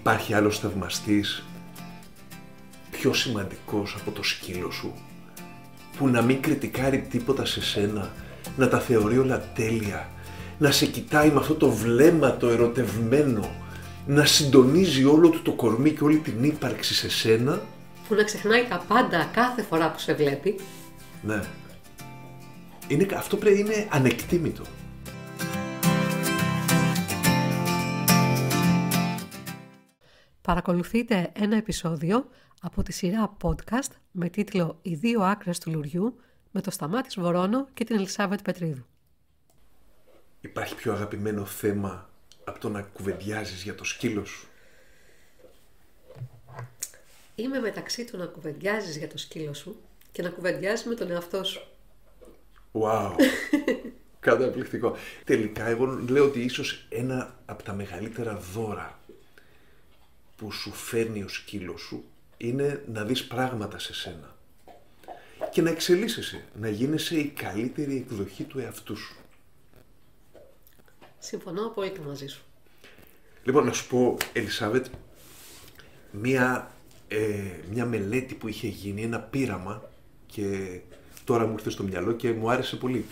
Υπάρχει άλλος θαυμαστής πιο σημαντικός από το σκύλο σου, που να μην κριτικάρει τίποτα σε σένα, να τα θεωρεί όλα τέλεια, να σε κοιτάει με αυτό το βλέμμα το ερωτευμένο, να συντονίζει όλο του το κορμί και όλη την ύπαρξη σε σένα. Που να ξεχνάει τα πάντα κάθε φορά που σε βλέπει. Ναι. Αυτό πρέπει να είναι ανεκτήμητο. Παρακολουθείτε ένα επεισόδιο από τη σειρά podcast με τίτλο «Οι δύο άκρες του λουριού» με τον Σταμάτη Βορώνο και την Ελισάβετ Πετρίδου. Υπάρχει πιο αγαπημένο θέμα από το να κουβεντιάζεις για το σκύλο σου? Είμαι μεταξύ του να κουβεντιάζεις για το σκύλο σου και να κουβεντιάζεις με τον εαυτό σου. Wow! Καταπληκτικό. Τελικά εγώ λέω ότι ίσως ένα από τα μεγαλύτερα δώρα που σου φέρνει ο σκύλος σου είναι να δεις πράγματα σε σένα και να εξελίσσεσαι, να γίνεσαι η καλύτερη εκδοχή του εαυτού σου. Συμφωνώ απόλυτα μαζί σου. Λοιπόν, να σου πω, Ελισάβετ, μια μελέτη που είχε γίνει, ένα πείραμα, και τώρα μου ήρθε στο μυαλό και μου άρεσε πολύ.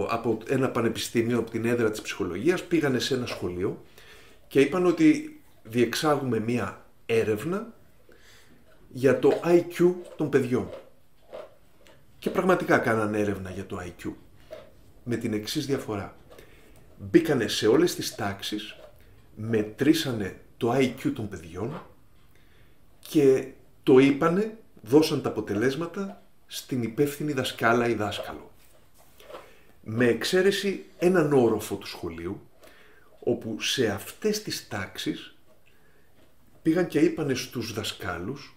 Από ένα πανεπιστήμιο, από την έδρα της ψυχολογίας, πήγανε σε ένα σχολείο και είπαν ότι διεξάγουμε μια έρευνα για το IQ των παιδιών. Και πραγματικά κάνανε έρευνα για το IQ, με την εξής διαφορά. Μπήκανε σε όλες τις τάξεις, μετρήσανε το IQ των παιδιών και το είπανε, δώσαν τα αποτελέσματα στην υπεύθυνη δασκάλα ή δάσκαλο. Με εξαίρεση έναν όροφο του σχολείου, όπου σε αυτές τις τάξεις πήγαν και είπανε στους δασκάλους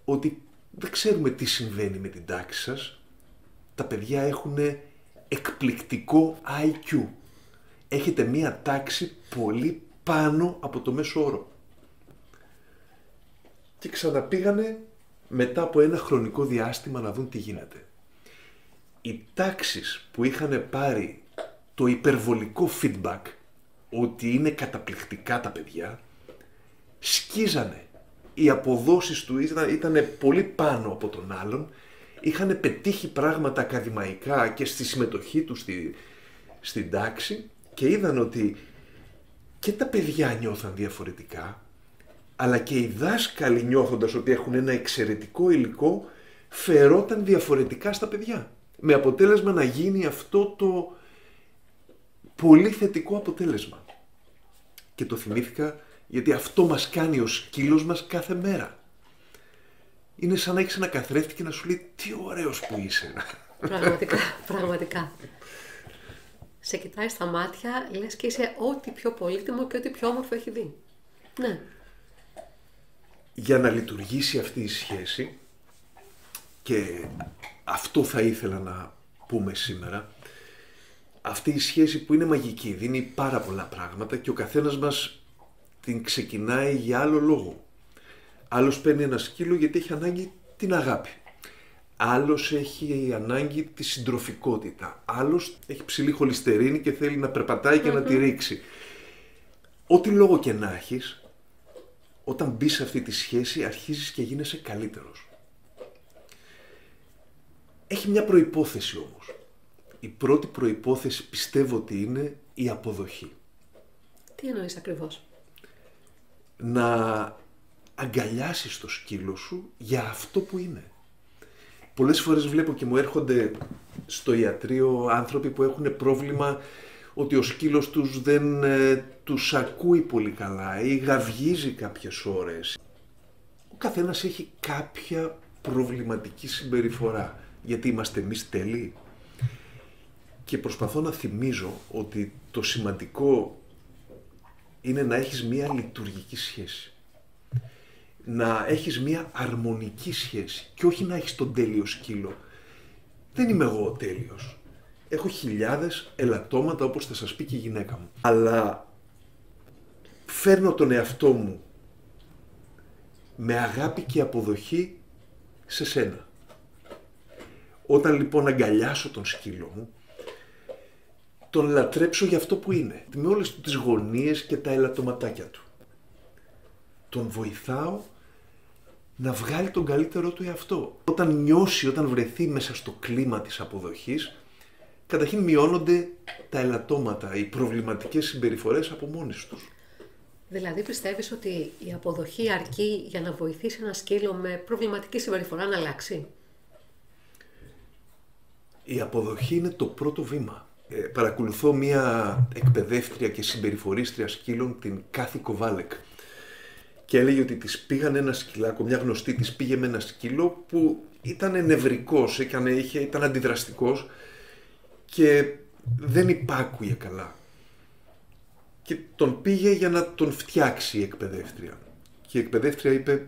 ότι δεν ξέρουμε τι συμβαίνει με την τάξη σας, τα παιδιά έχουν εκπληκτικό IQ. Έχετε μία τάξη πολύ πάνω από το μέσο όρο. Και ξαναπήγανε μετά από ένα χρονικό διάστημα να δουν τι γίνεται. Οι τάξεις που είχαν πάρει το υπερβολικό feedback ότι είναι καταπληκτικά τα παιδιά, σκίζανε. Οι αποδόσεις του ήταν πολύ πάνω από τον άλλον, είχαν πετύχει πράγματα ακαδημαϊκά και στη συμμετοχή τους στην τάξη και είδαν ότι και τα παιδιά νιώθαν διαφορετικά, αλλά και οι δάσκαλοι, νιώθοντας ότι έχουν ένα εξαιρετικό υλικό, φερόταν διαφορετικά στα παιδιά. Με αποτέλεσμα να γίνει αυτό το πολύ θετικό αποτέλεσμα. Και το θυμήθηκα γιατί αυτό μας κάνει ο σκύλος μας κάθε μέρα. Είναι σαν να έχεις ένα καθρέφτη και να σου λέει τι ωραίος που είσαι. Πραγματικά. Σε κοιτάει στα μάτια, λες και είσαι ό,τι πιο πολύτιμο και ό,τι πιο όμορφο έχει δει. Ναι. Για να λειτουργήσει αυτή η σχέση, και αυτό θα ήθελα να πούμε σήμερα, αυτή η σχέση που είναι μαγική, δίνει πάρα πολλά πράγματα και ο καθένας μας την ξεκινάει για άλλο λόγο. Άλλος παίρνει ένα σκύλο γιατί έχει ανάγκη την αγάπη. Άλλος έχει ανάγκη τη συντροφικότητα. Άλλος έχει ψηλή χολυστερίνη και θέλει να περπατάει και να τη ρίξει. Ό,τι λόγο και να έχεις, όταν μπεις σε αυτή τη σχέση αρχίζεις και γίνεσαι καλύτερος. Έχει μια προϋπόθεση όμως. Η πρώτη προϋπόθεση πιστεύω ότι είναι η αποδοχή. Τι εννοείς ακριβώς? Να αγκαλιάσεις το σκύλο σου για αυτό που είναι. Πολλές φορές βλέπω και μου έρχονται στο ιατρείο άνθρωποι που έχουν πρόβλημα ότι ο σκύλος τους δεν τους ακούει πολύ καλά ή γαυγίζει κάποιες ώρες. Ο καθένας έχει κάποια προβληματική συμπεριφορά. Γιατί είμαστε εμείς τέλειοι? Και προσπαθώ να θυμίζω ότι το σημαντικό είναι να έχεις μία λειτουργική σχέση. Να έχεις μία αρμονική σχέση και όχι να έχεις τον τέλειο σκύλο. Δεν είμαι εγώ ο τέλειος. Έχω χιλιάδες ελαττώματα, όπως θα σας πει και η γυναίκα μου. Αλλά φέρνω τον εαυτό μου με αγάπη και αποδοχή σε σένα. Όταν λοιπόν αγκαλιάσω τον σκύλο μου, τον λατρέψω για αυτό που είναι, με όλες τις γωνίες και τα ελαττωματάκια του. τον βοηθάω να βγάλει τον καλύτερό του εαυτό. Όταν νιώσει, όταν βρεθεί μέσα στο κλίμα της αποδοχής, καταρχήν μειώνονται τα ελαττώματα, οι προβληματικές συμπεριφορές από μόνες τους. Δηλαδή πιστεύεις ότι η αποδοχή αρκεί για να βοηθήσει ένα σκύλο με προβληματική συμπεριφορά να αλλάξει? Η αποδοχή είναι το πρώτο βήμα. Παρακολουθώ μία εκπαιδεύτρια και συμπεριφορίστρια σκύλων, την Κάθη Κοβάλεκ. Και έλεγε ότι της πήγαν ένα σκυλάκο, μια γνωστή της πήγε με ένα σκύλο που ήταν νευρικός, ήταν αντιδραστικός και δεν υπάκουε καλά. Και τον πήγε για να τον φτιάξει η εκπαιδεύτρια. Και η εκπαιδεύτρια είπε,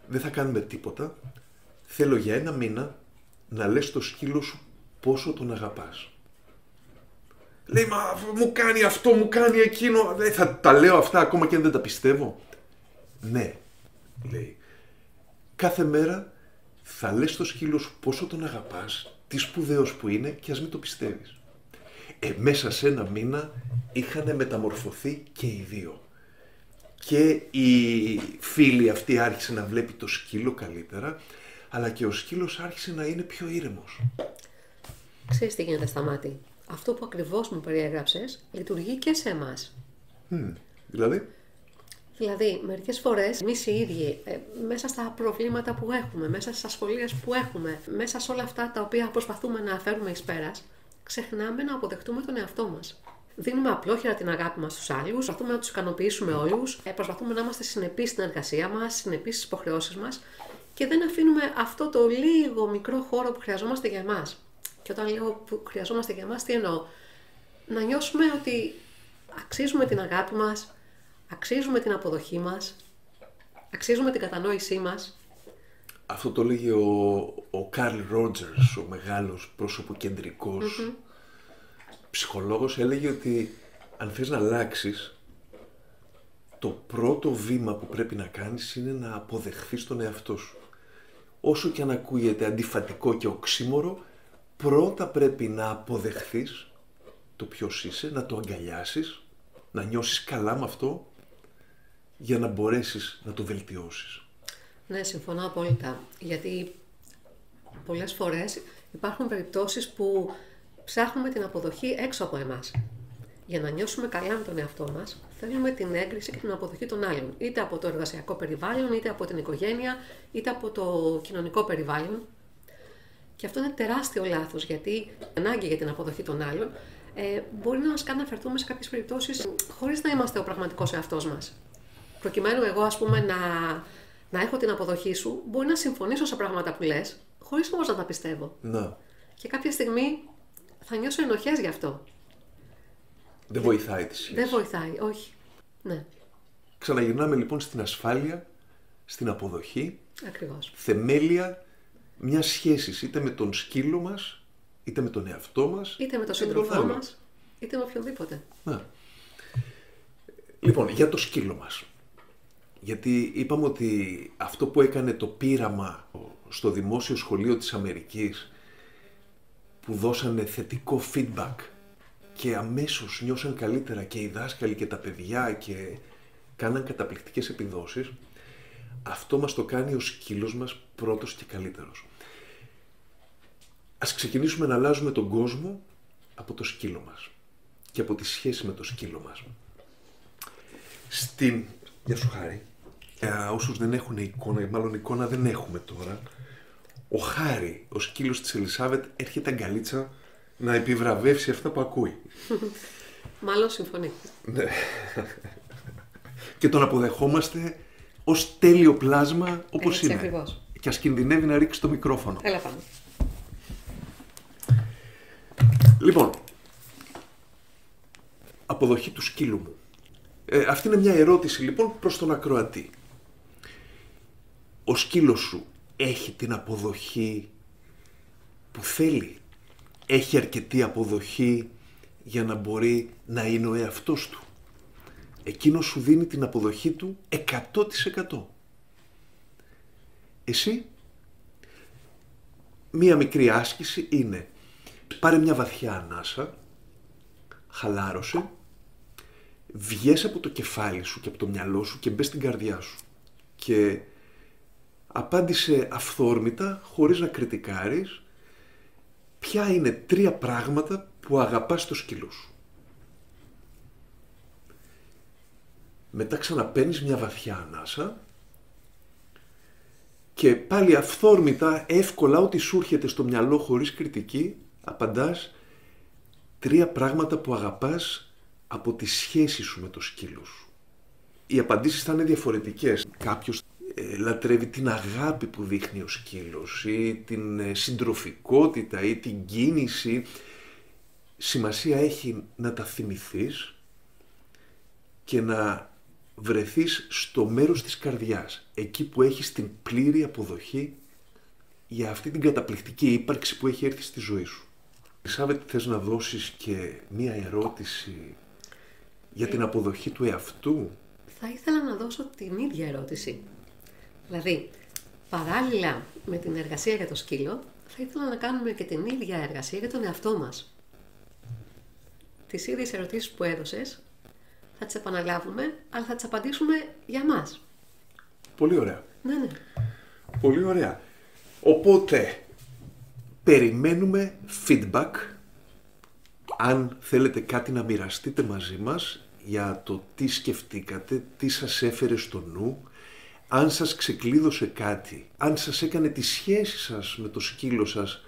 δεν θα κάνουμε τίποτα, θέλω για 1 μήνα να λες στο σκύλο σου πόσο τον αγαπάς. Λέει, μα μου κάνει αυτό, μου κάνει εκείνο, θα τα λέω αυτά ακόμα και αν δεν τα πιστεύω. Ναι, λέει, κάθε μέρα θα λες στο σκύλο σου πόσο τον αγαπάς, τι σπουδαίος που είναι και ας μην το πιστεύεις. Μέσα σε 1 μήνα είχαν μεταμορφωθεί και οι δύο. Και η φίλη αυτή άρχισε να βλέπει το σκύλο καλύτερα, αλλά και ο σκύλος άρχισε να είναι πιο ήρεμος. Ξέρεις τι γίνεται, Σταμάτη? Αυτό που ακριβώς μου περιέγραψες λειτουργεί και σε εμάς. Δηλαδή, μερικές φορές εμείς οι ίδιοι, μέσα στα προβλήματα που έχουμε, μέσα στις ασχολίες που έχουμε, μέσα σε όλα αυτά τα οποία προσπαθούμε να φέρουμε εις πέρας, ξεχνάμε να αποδεχτούμε τον εαυτό μας. Δίνουμε απλόχερα την αγάπη μας στους άλλους, προσπαθούμε να τους ικανοποιήσουμε όλους, προσπαθούμε να είμαστε συνεπείς στην εργασία μας, συνεπείς στις υποχρεώσεις μας και δεν αφήνουμε αυτό το λίγο μικρό χώρο που χρειαζόμαστε για εμάς. Και όταν λέω που χρειαζόμαστε για εμάς, τι εννοώ? Να νιώσουμε ότι αξίζουμε την αγάπη μας, αξίζουμε την αποδοχή μας, αξίζουμε την κατανόησή μας. Αυτό το λέγει ο Καρλ Ρότζερς, ο μεγάλος πρόσωποκεντρικός ψυχολόγος, έλεγε ότι αν θες να αλλάξεις, το πρώτο βήμα που πρέπει να κάνεις είναι να αποδεχθείς τον εαυτό σου. Όσο και αν ακούγεται αντιφατικό και οξύμορο, πρώτα πρέπει να αποδεχθείς το ποιος είσαι, να το αγκαλιάσεις, να νιώσεις καλά με αυτό, για να μπορέσεις να το βελτιώσεις. Ναι, συμφωνώ απόλυτα. Γιατί πολλές φορές υπάρχουν περιπτώσεις που ψάχνουμε την αποδοχή έξω από εμάς. Για να νιώσουμε καλά με τον εαυτό μας, θέλουμε την έγκριση και την αποδοχή των άλλων. Είτε από το εργασιακό περιβάλλον, είτε από την οικογένεια, είτε από το κοινωνικό περιβάλλον. Και αυτό είναι τεράστιο λάθος, γιατί η ανάγκη για την αποδοχή των άλλων μπορεί να μας κάνει να φερθούμε σε κάποιες περιπτώσεις χωρίς να είμαστε ο πραγματικός εαυτός μας. Προκειμένου εγώ, ας πούμε, να έχω την αποδοχή σου, μπορεί να συμφωνήσω σε πράγματα που λες, χωρίς όμως να τα πιστεύω. Να. Και κάποια στιγμή θα νιώσω ενοχές γι' αυτό. Δεν βοηθάει τη σχέση. Δεν βοηθάει, όχι. Ναι. Ξαναγυρνάμε λοιπόν στην ασφάλεια, στην αποδοχή. Ακριβώς. Θεμέλια μιας σχέσης, είτε με τον σκύλο μας, είτε με τον εαυτό μας, είτε με τον σύντροφό μας, είτε με οποιονδήποτε. Να. Λοιπόν, για το σκύλο μας. Γιατί είπαμε ότι αυτό που έκανε το πείραμα στο Δημόσιο Σχολείο της Αμερικής, που δώσανε θετικό feedback και αμέσως νιώσαν καλύτερα και οι δάσκαλοι και τα παιδιά και κάναν καταπληκτικές επιδόσεις, αυτό μας το κάνει ο σκύλος μας πρώτος και καλύτερος. Ας ξεκινήσουμε να αλλάζουμε τον κόσμο από το σκύλο μας και από τη σχέση με το σκύλο μας. Γεια σου Χάρη. Όσους δεν έχουν εικόνα, μάλλον εικόνα δεν έχουμε τώρα, ο Χάρη, ο σκύλος της Ελισάβετ, έρχεται αγκαλίτσα να επιβραβεύσει αυτά που ακούει. Μάλλον συμφωνεί. Ναι. Και τον αποδεχόμαστε ως τέλειο πλάσμα όπως έτσι, είναι. Ακριβώς. Και ας κινδυνεύει να ρίξει το μικρόφωνο. Έλα πάμε. Λοιπόν, αποδοχή του σκύλου μου. Αυτή είναι μια ερώτηση λοιπόν προς τον ακροατή. Ο σκύλος σου έχει την αποδοχή που θέλει? Έχει αρκετή αποδοχή για να μπορεί να είναι ο εαυτός του? Εκείνος σου δίνει την αποδοχή του 100%. Εσύ? Μία μικρή άσκηση είναι: πάρε μια βαθιά ανάσα, χαλάρωσε, βγες από το κεφάλι σου και από το μυαλό σου και μπες στην καρδιά σου. Και απάντησε αυθόρμητα, χωρίς να κριτικάρεις, ποια είναι 3 πράγματα που αγαπάς στο σκύλο σου. Μετά ξαναπαίρνεις μια βαθιά ανάσα και πάλι αυθόρμητα, εύκολα, ό,τι σου έρχεται στο μυαλό χωρίς κριτική, απαντάς 3 πράγματα που αγαπάς από τη σχέση σου με το σκύλο σου. Οι απαντήσεις θα είναι διαφορετικές. Κάποιος λατρεύει την αγάπη που δείχνει ο σκύλος ή την συντροφικότητα ή την κίνηση. Σημασία έχει να τα θυμηθείς και να βρεθείς στο μέρος της καρδιάς, εκεί που έχεις την πλήρη αποδοχή για αυτή την καταπληκτική ύπαρξη που έχει έρθει στη ζωή σου. Ελισάβετ, θες να δώσεις και μία ερώτηση για την αποδοχή του εαυτού? Θα ήθελα να δώσω την ίδια ερώτηση. Δηλαδή, παράλληλα με την εργασία για το σκύλο, θα ήθελα να κάνουμε και την ίδια εργασία για τον εαυτό μας. Τις ίδιες ερωτήσεις που έδωσες, θα τις επαναλάβουμε, αλλά θα τις απαντήσουμε για μας. Πολύ ωραία. Ναι. Πολύ ωραία. Οπότε, περιμένουμε feedback. Αν θέλετε κάτι να μοιραστείτε μαζί μας για το τι σκεφτήκατε, τι σας έφερε στο νου, αν σας ξεκλείδωσε κάτι, αν σας έκανε τη σχέση σας με το σκύλο σας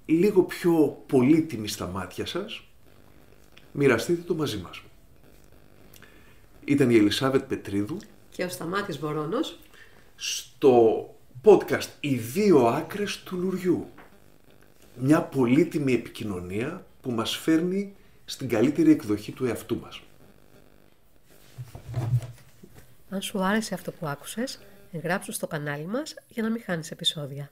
λίγο πιο πολύτιμη στα μάτια σας, μοιραστείτε το μαζί μας. Ήταν η Ελισάβετ Πετρίδου Και ο Σταμάτης Βορώνος στο podcast «Οι 2 άκρες του λουριού». Μια πολύτιμη επικοινωνία που μας φέρνει στην καλύτερη εκδοχή του εαυτού μας. Αν σου άρεσε αυτό που άκουσες, εγγράψου στο κανάλι μας για να μην χάνεις επεισόδια.